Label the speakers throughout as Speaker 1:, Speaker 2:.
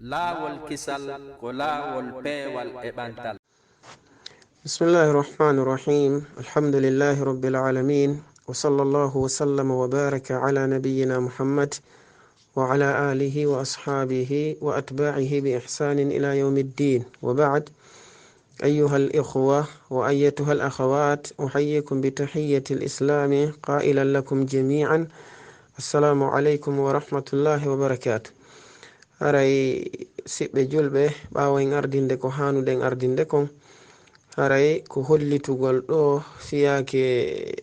Speaker 1: laawol kisal ko laawol peewal e ɓantal.
Speaker 2: Bismillahi rahmani rahim. Alhamdulillahi rabbil alamin, wa sallallahu wa sallama wa baraka ala nabiyyina Muhammad wa ala alihi wa ashabihi wa atba'ihi bi ihsanin ila yawmiddin. Wa ba'd. أيها الإخوة وأيتها الأخوات، أحييكم بتحية الإسلام قائلا لكم جميعا السلام عليكم ورحمة الله وبركاته. haray siɓɓe julɓe ɓawo en ardinde ko hanuɗen ardinde kon, haray ko hollitugol ɗo fiyake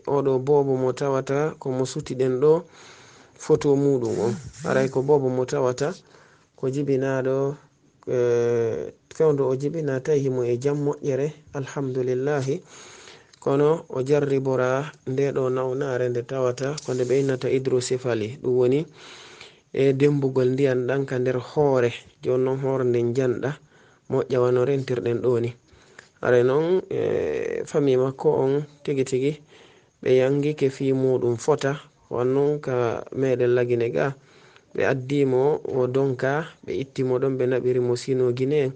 Speaker 2: oɗo bobo mo tawata ko mo sutiɗen ɗo photo muɗum on. haray ko bobo mo tawata ko jibinaɗo fewdo o jibina tawi himo e jam moƴƴere, alhamdulillahi. kono o jarribora nde ɗo nawnare nde tawata ko nde ɓe innata hydrocephaly, ɗum woni e dembugol ndiyan ɗan ka nder hoore. joni noon hoore nden janɗa moƴƴa wano rentirɗen ɗo ni. haray noon fami makko on tigi tigi ɓe yangike fi muɗum fota wannon ka meɗen lagine ga ɓe addimo o donka, ɓe ittimo ɗon ɓe naɓirimo sino guineen,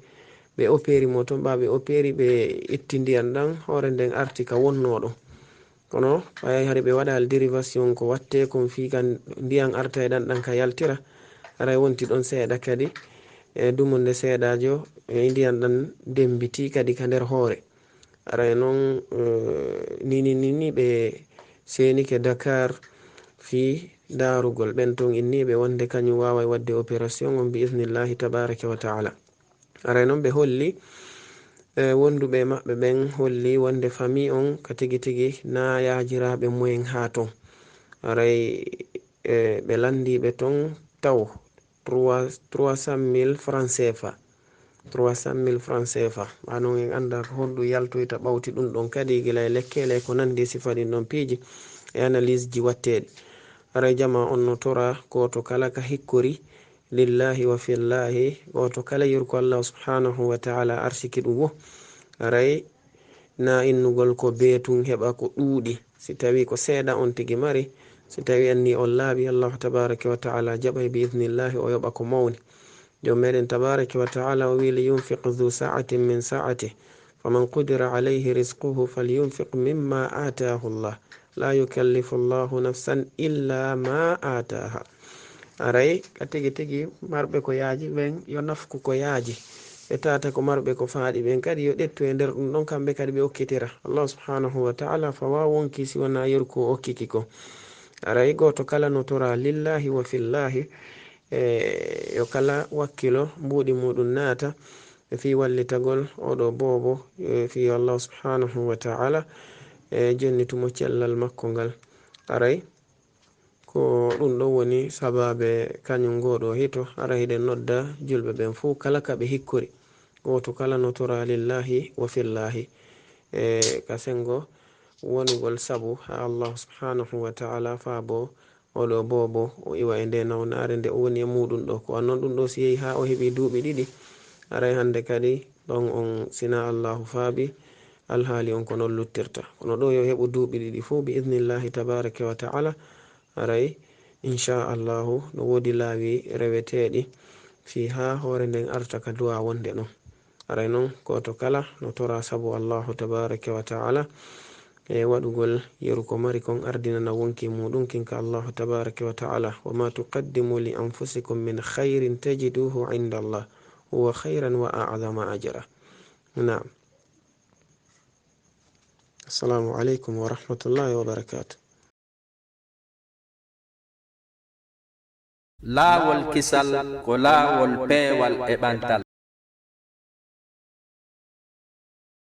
Speaker 2: ɓe opéri mo ton ɓa ɓe opéri ɓe itti ndiyan ɗan hoore nden arti ka wonnoɗo. kono ɓay hari ɓe waɗal dérivation ko watte kon fi kan ndiyan arta e ɗan ka yaltira. haray wonti ɗon seeɗa kadi dumunde seeɗajo ndiyan ɗan dembiti kadi ka nder hoore. haray noon ni ɓe senike Dakar fi darugol ɓen ton inniɓe wonde kañum wawai wadde opération on bi iznillahi tabaraka wa ta'ala. haray noon ɓe holli wonduɓe maɓɓe ɓen holli wonde famille on ka tigi tigi na yajiraɓe mumen ha ton. haray ɓe landiɓe ton taw 300,000 francs CFA 300,000 francs CFA. anon en anda ko honɗum yaltoyta ɓawti ɗum ɗon kadi gila lekkele ko nandi sifaɗin ɗon piiji e analyse ji watteɗi. haray jama on no tora goto kala ka hikkori lillahi wa fillahi, goto kala yurko Allah subhanahu wa ta'ala arsiki ɗum wo. haray na innugol ko beetun heɓa ko ɗuuɗi, si tawi ko seeɗa on tigi mari, si tawi anni on laaɓi, Allah tabaraka wa ta'ala jaɓay bi idnillahi o yoɓa ko mawni. jom meɗen tabaraka wa ta'ala o wi li yunfiq dhu sa'atin min sa'ati faman qudira alayhi rizquhu falyunfiq mimma atahu Allah la yukallifu Allahu nafsan illa ma ataha. haray ka tigi tigi marɓe ko yaaji ɓen yo nafku ko yaaji, ɓe tata ko marɓe ko faaɗi ɓen kadi yo ɗettu e nder ɗum ɗon kamɓe kadi ɓe okkitira Allah subhanahu wa ta'ala fa wa wonki si wona yerko okkiki ko. haray goto kala no tora lillahi wa fillahi, yo kala wakkilo mbuɗi muɗum naata fi wallitagol oɗo bobo fi Allah subhanahu wa ta'ala jonnitumo cellal makko ngal. haray ko ɗum ɗo woni sababe kañum goɗo hito. ara hiɗen nodda julɓe ɓen fu kala ka ɓe hikkori, goto kala no tora lillahi wa fillahi ka sengo wonugol sabu ha Allah subhanahu wa ta'ala, fa bo oɗo bobo o iwa e nde nawnare nde o woni e muɗum ɗo. ko annon ɗum ɗo si yehi ha o heɓi duuɓi ɗiɗi, haray hande kadi ɗon on sina Allahu faabi alhaali on ko non luttirta. kono ɗo yo heɓu duuɓi ɗiɗi fu bi idnillahi tabaraka wa ta'ala. haray insha Allahu no wodi laawi reweteɗi fi ha hoore nden arta ka du'a wonde ɗon. haray noon goto kala no tora sabu Allahu tabaraka wa ta'ala e waɗugol yeru ko mari kon ardinana wonki muɗum kinka Allahu tabaraka wa ta'ala. wa ma tuqaddimu li anfusikum min khairin tajiduhu inda Allah huwa khairan wa a'zama ajra. na'am. assalamu alaikum wa rahmatullahi wa barakatuh.
Speaker 1: laawol kisal ko laawol peewal e ɓantal.